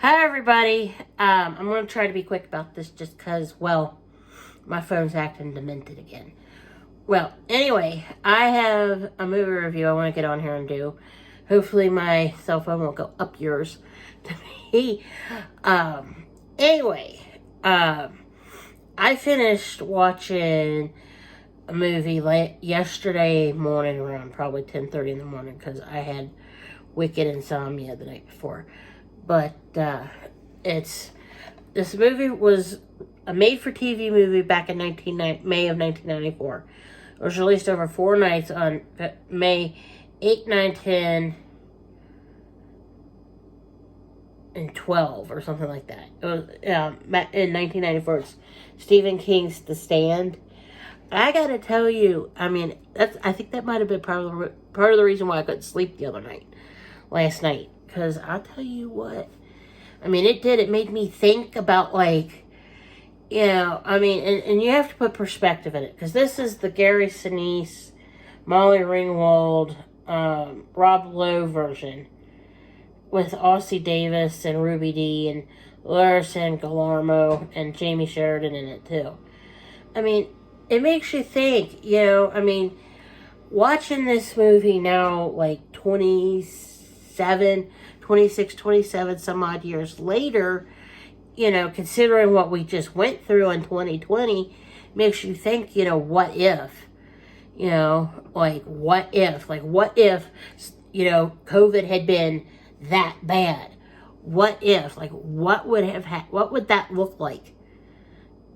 Hi, everybody. I'm going to try to be quick about this just because, well, my phone's acting demented again. Well, anyway, I have a movie review I want to get on here and do. Hopefully my cell phone won't go up yours to me. Anyway, I finished watching a movie yesterday morning around probably 10:30 in the morning because I had wicked insomnia the night before. But this movie was a made-for-TV movie back in May of 1994. It was released over 4 nights on May 8, 9, 10, and 12 or something like that. It was in 1994. It's Stephen King's The Stand. I gotta tell you, I mean, I think that might have been part of the reason why I couldn't sleep the other night, last night. Because I'll tell you what, I mean, it made me think about, like, I mean, and you have to put perspective in it. Because this is the Gary Sinise, Molly Ringwald, Rob Lowe version. With Ossie Davis and Ruby Dee and Larison Galarmo and Jamie Sheridan in it, too. I mean, it makes you think, I mean, watching this movie now, like 26, 27 some odd years later, considering what we just went through in 2020, makes you think, what if? What if, COVID had been that bad? What if? What would that look like?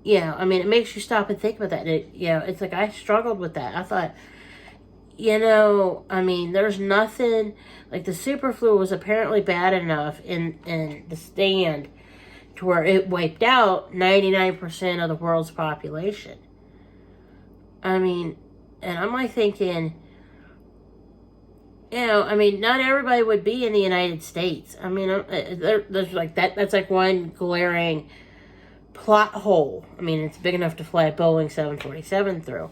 I mean, it makes you stop and think about that. It's like I struggled with that. I thought, I mean, there's nothing, like the super flu was apparently bad enough in The Stand to where it wiped out 99% of the world's population. I mean, and I'm like thinking, I mean, not everybody would be in the United States. I mean, there's like that's like one glaring plot hole. I mean, it's big enough to fly a Boeing 747 through.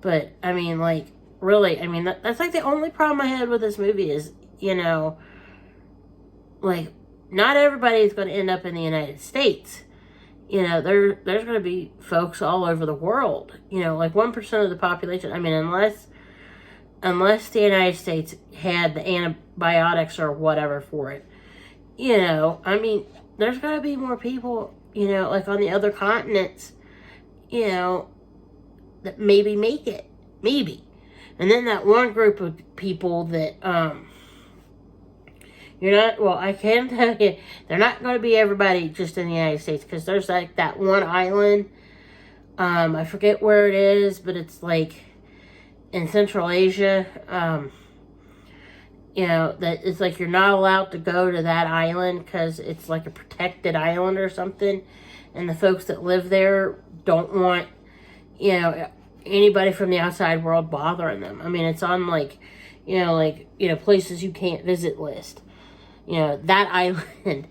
But, I mean, like, really, I mean, that's like the only problem I had with this movie is, like, not everybody is going to end up in the United States. There's going to be folks all over the world. Like 1% of the population. I mean, unless the United States had the antibiotics or whatever for it. I mean, there's going to be more people, like on the other continents, that maybe make it. Maybe. And then that one group of people that, I can tell you, they're not going to be everybody just in the United States, because there's like that one island, I forget where it is, but it's like in Central Asia, that it's like you're not allowed to go to that island because it's like a protected island or something, and the folks that live there don't want, anybody from the outside world bothering them. I mean, it's on places you can't visit list. That island.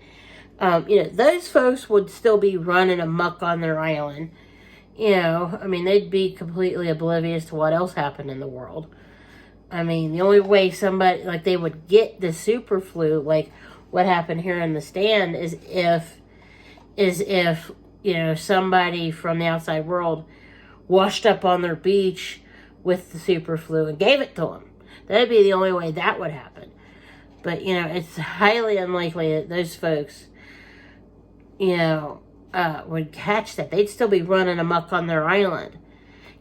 Those folks would still be running amok on their island. I mean, they'd be completely oblivious to what else happened in the world. I mean, the only way somebody, like, they would get the super flu, like what happened here in The Stand, is if somebody from the outside world washed up on their beach with the super flu and gave it to them. That'd be the only way that would happen. But, it's highly unlikely that those folks, would catch that. They'd still be running amok on their island.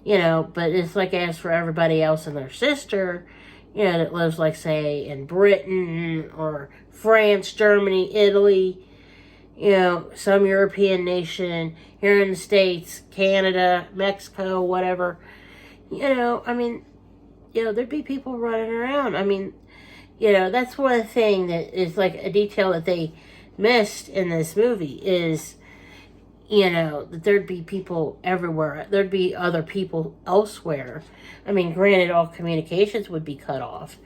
But it's like as for everybody else and their sister, that lives, like, say, in Britain or France, Germany, Italy, some European nation, here in the States, Canada, Mexico, whatever. I mean, there'd be people running around. I mean, that's one thing that is like a detail that they missed in this movie is, that there'd be people everywhere. There'd be other people elsewhere. I mean, granted, all communications would be cut off.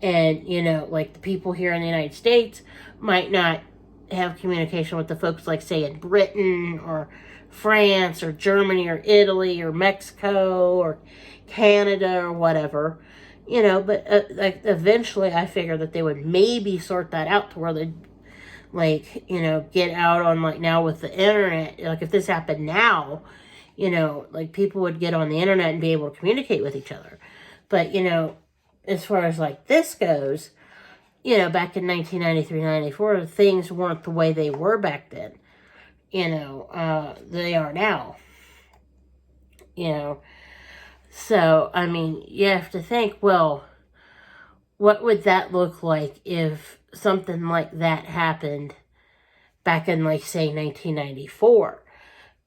And, like the people here in the United States might not have communication with the folks, like, say, in Britain or France or Germany or Italy or Mexico or Canada or whatever. But like eventually I figured that they would maybe sort that out to where they'd like, you know, get out on, like, now with the internet. Like, if this happened now, you know, like, people would get on the internet and be able to communicate with each other. But, you know, as far as, like, this goes, you know, back in 1993, 94, things weren't the way they were back then. You know, they are now. You know, so, I mean, you have to think, well, what would that look like if something like that happened back in, like, say, 1994?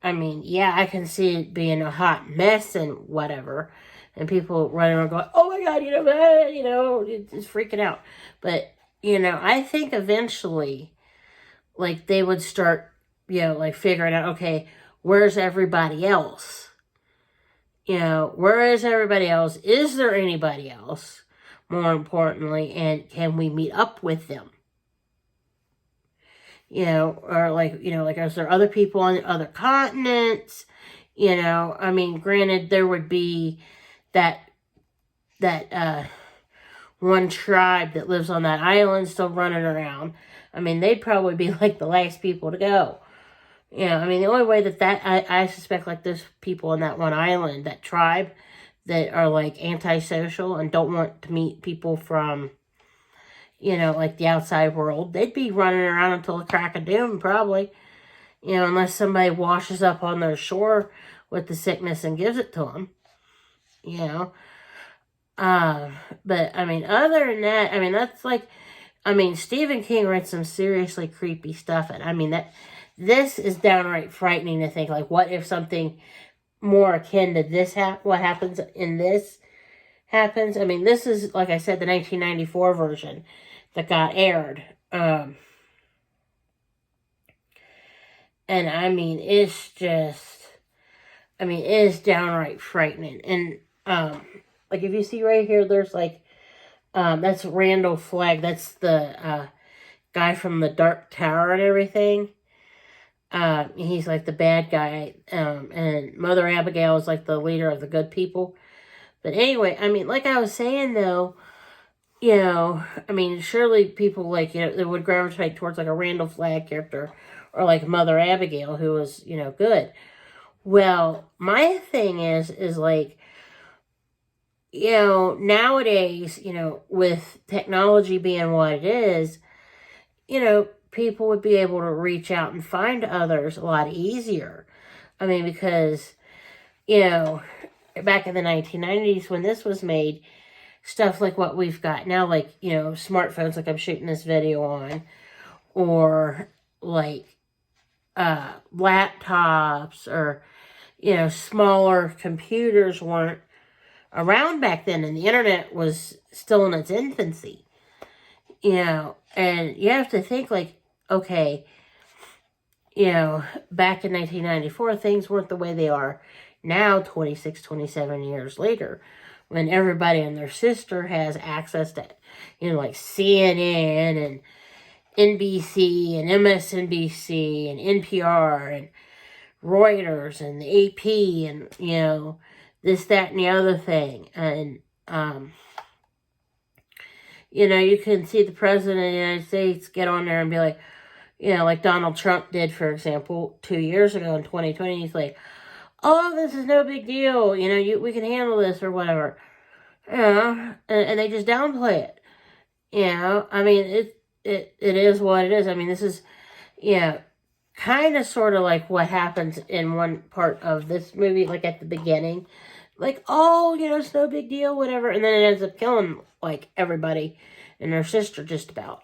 I mean, yeah, I can see it being a hot mess and whatever, and people running around going, oh my God, you know, it's freaking out. But, you know, I think eventually, like, they would start, you know, like, figuring out, okay, where's everybody else? You know, where is everybody else? Is there anybody else? More importantly, and can we meet up with them? You know, or like, you know, like, is there other people on other continents? You know, I mean, granted, there would be that one tribe that lives on that island still running around. I mean, they'd probably be like the last people to go. You know, I mean, the only way I suspect, like, those people on that one island, that tribe, that are, like, antisocial and don't want to meet people from, you know, like, the outside world, they'd be running around until the crack of doom, probably. You know, unless somebody washes up on their shore with the sickness and gives it to them. You know. But, I mean, other than that, I mean, that's, like, I mean, Stephen King writes some seriously creepy stuff, and, I mean, this is downright frightening to think, like, what if something more akin to this, what happens in this happens? I mean, this is, like I said, the 1994 version that got aired. And, I mean, it's just, I mean, it is downright frightening. And, like, if you see right here, there's, like, that's Randall Flagg. That's the guy from the Dark Tower and everything. He's like the bad guy, and Mother Abigail is like the leader of the good people. But anyway, I mean, like I was saying though, you know, I mean, surely people, like, you know, they would gravitate towards like a Randall Flagg character or like Mother Abigail, who was, you know, good. Well, my thing is like, you know, nowadays, you know, with technology being what it is, you know, people would be able to reach out and find others a lot easier. I mean, because, you know, back in the 1990s when this was made, stuff like what we've got now, like, you know, smartphones like I'm shooting this video on, or like laptops, or, you know, smaller computers weren't around back then, and the internet was still in its infancy. You know, and you have to think, like, okay, you know, back in 1994, things weren't the way they are now, 26, 27 years later, when everybody and their sister has access to, you know, like CNN and NBC and MSNBC and NPR and Reuters and the AP and, you know, this, that, and the other thing. And, you know, you can see the president of the United States get on there and be like, you know, like Donald Trump did, for example, 2 years ago in 2020. He's like, oh, this is no big deal. You know, we can handle this or whatever. You know, and they just downplay it. You know, I mean, it is what it is. I mean, this is, you know, kind of sort of like what happens in one part of this movie, like at the beginning. Like, oh, you know, it's no big deal, whatever. And then it ends up killing, like, everybody and their sister just about.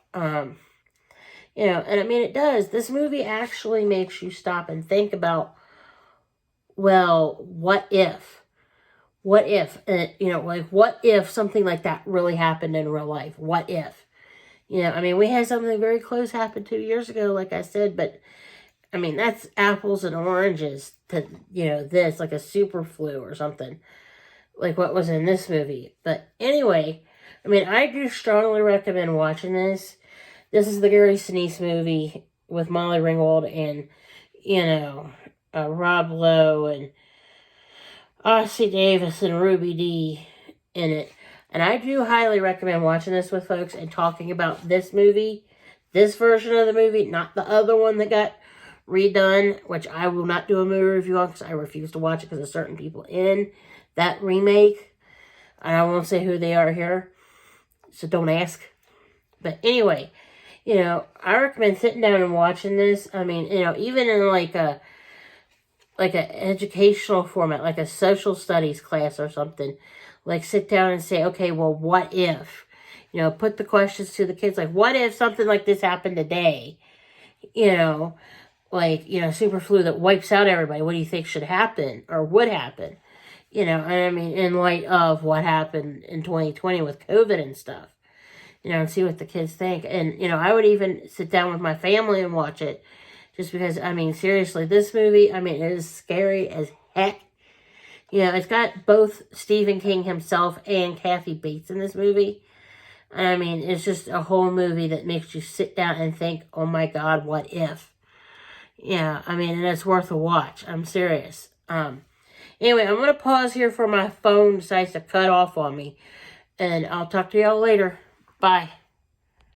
You know, and I mean, it does. This movie actually makes you stop and think about, well, what if? What if? You know, like, what if something like that really happened in real life? What if? You know, I mean, we had something very close happen 2 years ago, like I said, but, I mean, that's apples and oranges to, you know, this, like a super flu or something, like what was in this movie. But anyway, I mean, I do strongly recommend watching this. This is the Gary Sinise movie with Molly Ringwald and, you know, Rob Lowe and Ossie Davis and Ruby Dee in it. And I do highly recommend watching this with folks and talking about this movie this version of the movie, not the other one that got redone, which I will not do a movie review on because I refuse to watch it because of certain people in that remake. And I won't say who they are here, so don't ask. But anyway, you know, I recommend sitting down and watching this. I mean, you know, even in like an educational format, like a social studies class or something, like sit down and say, okay, well, what if? You know, put the questions to the kids, like, what if something like this happened today? You know, like, you know, super flu that wipes out everybody. What do you think should happen or would happen? You know, and I mean, in light of what happened in 2020 with COVID and stuff. You know, and see what the kids think. And, you know, I would even sit down with my family and watch it. Just because, I mean, seriously, this movie, I mean, it is scary as heck. You know, it's got both Stephen King himself and Kathy Bates in this movie. I mean, it's just a whole movie that makes you sit down and think, oh my God, what if? Yeah, I mean, and it's worth a watch. I'm serious. Anyway, I'm going to pause here for my phone decides to cut off on me. And I'll talk to y'all later. Bye.